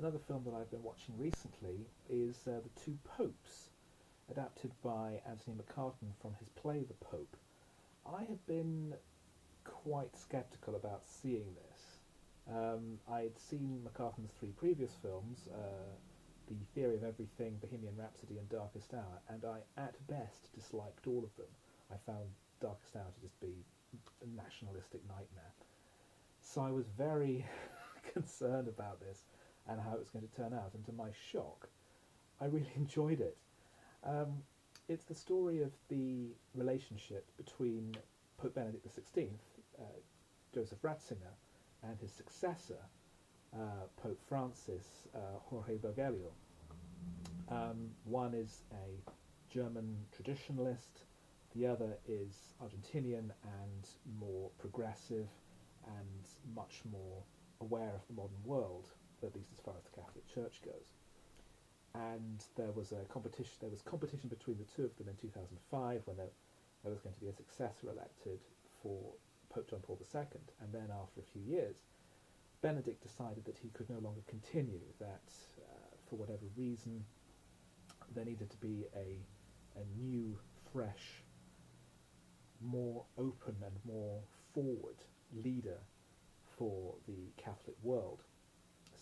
Another film that I've been watching recently is The Two Popes, adapted by Anthony McCarten from his play The Pope. I have been quite sceptical about seeing this. I'd seen McCarten's three previous films, The Theory of Everything, Bohemian Rhapsody and Darkest Hour, and I at best disliked all of them. I found Darkest Hour to just be a nationalistic nightmare. So I was very concerned about this and how it was going to turn out, and to my shock, I really enjoyed it. It's the story of the relationship between Pope Benedict XVI, Joseph Ratzinger, and his successor, Pope Francis, Jorge Bergoglio. One is a German traditionalist, the other is Argentinian and more progressive and much more aware of the modern world, at least as far as the Catholic Church goes. And there was competition between the two of them in 2005 when there was going to be a successor elected for Pope John Paul II, and then after a few years, Benedict decided that he could no longer continue, that for whatever reason there needed to be a new, fresh, more open and more forward leader for the Catholic world.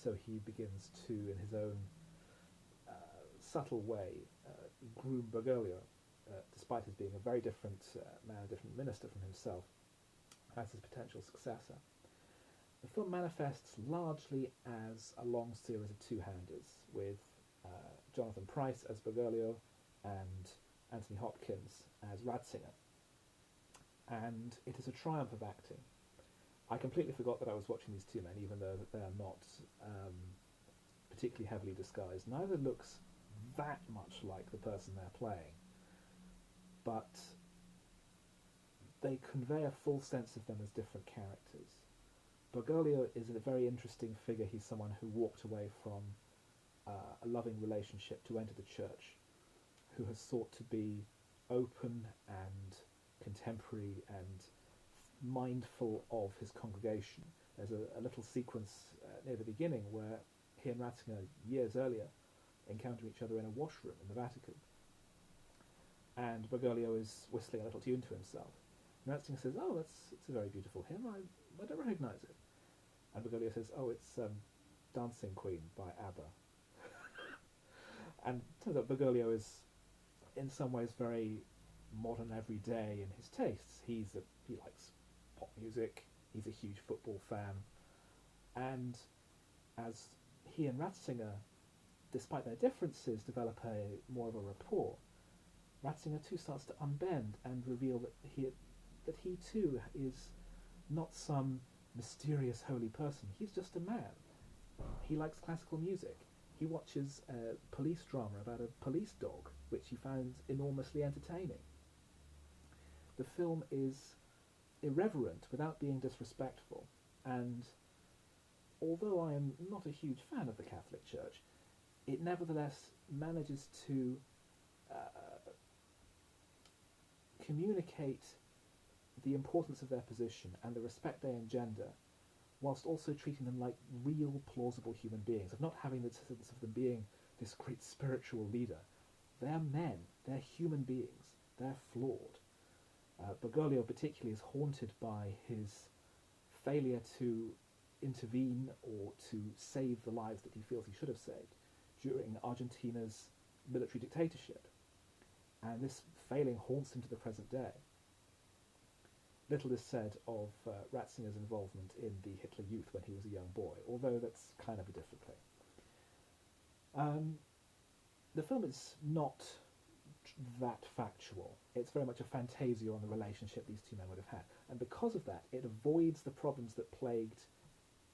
So he begins to, in his own subtle way, groom Bergoglio, despite his being a very different man, a different minister from himself, as his potential successor. The film manifests largely as a long series of two-handers, with Jonathan Pryce as Bergoglio and Anthony Hopkins as Ratzinger. And it is a triumph of acting. I completely forgot that I was watching these two men, even though they are not particularly heavily disguised. Neither looks that much like the person they're playing, but they convey a full sense of them as different characters. Bergoglio is a very interesting figure. He's someone who walked away from a loving relationship to enter the church, who has sought to be open and contemporary and mindful of his congregation. There's a little sequence near the beginning where he and Ratzinger, years earlier, encounter each other in a washroom in the Vatican. And Bergoglio is whistling a little tune to himself. And Ratzinger says, "Oh, it's a very beautiful hymn, I don't recognise it." And Bergoglio says, "Oh, it's Dancing Queen by ABBA." And it turns out Bergoglio is, in some ways, very modern, everyday in his tastes. He likes pop music, he's a huge football fan, and as he and Ratzinger, despite their differences, develop more of a rapport, Ratzinger too starts to unbend and reveal that he too is not some mysterious holy person. He's just a man. He likes classical music. He watches a police drama about a police dog, which he finds enormously entertaining. The film is irreverent without being disrespectful, and although I am not a huge fan of the Catholic Church, it nevertheless manages to communicate the importance of their position and the respect they engender, whilst also treating them like real, plausible human beings, of not having the sense of them being this great spiritual leader. They're men, they're human beings, they're flawed. Bergoglio particularly is haunted by his failure to intervene or to save the lives that he feels he should have saved during Argentina's military dictatorship. And this failing haunts him to the present day. Little is said of Ratzinger's involvement in the Hitler Youth when he was a young boy, although that's kind of a different thing. The film is not that factual. It's very much a fantasia on the relationship these two men would have had. And because of that, it avoids the problems that plagued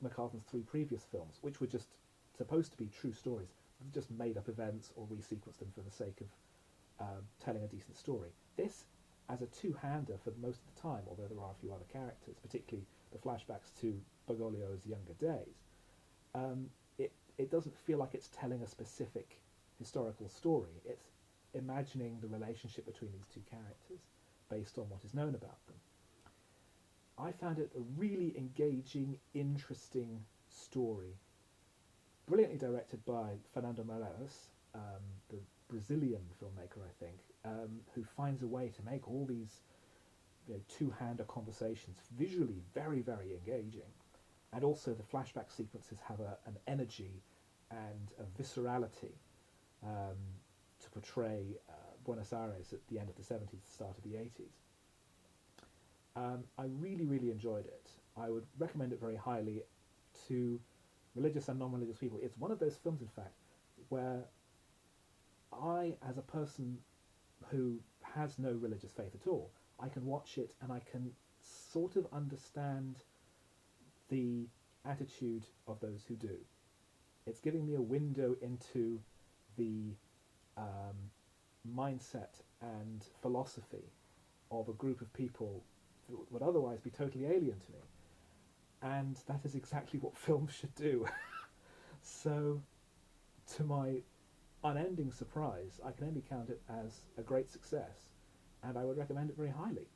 McCarten's three previous films, which were just supposed to be true stories, just made up events or resequenced them for the sake of telling a decent story. This, as a two-hander for most of the time, although there are a few other characters, particularly the flashbacks to Bergoglio's younger days, it doesn't feel like it's telling a specific historical story. It's imagining the relationship between these two characters based on what is known about them. I found it a really engaging, interesting story, brilliantly currently directed by Fernando Meirelles, the Brazilian filmmaker, I think, who finds a way to make all these two-hander conversations visually very, very engaging. And also the flashback sequences have an energy and a viscerality to portray Buenos Aires at the end of the 70s, start of the 80s. I really, really enjoyed it. I would recommend it very highly to religious and non-religious people. It's one of those films, in fact, where I, as a person who has no religious faith at all, I can watch it and I can sort of understand the attitude of those who do. It's giving me a window into the mindset and philosophy of a group of people that would otherwise be totally alien to me. And that is exactly what films should do. So, to my unending surprise, I can only count it as a great success, and I would recommend it very highly.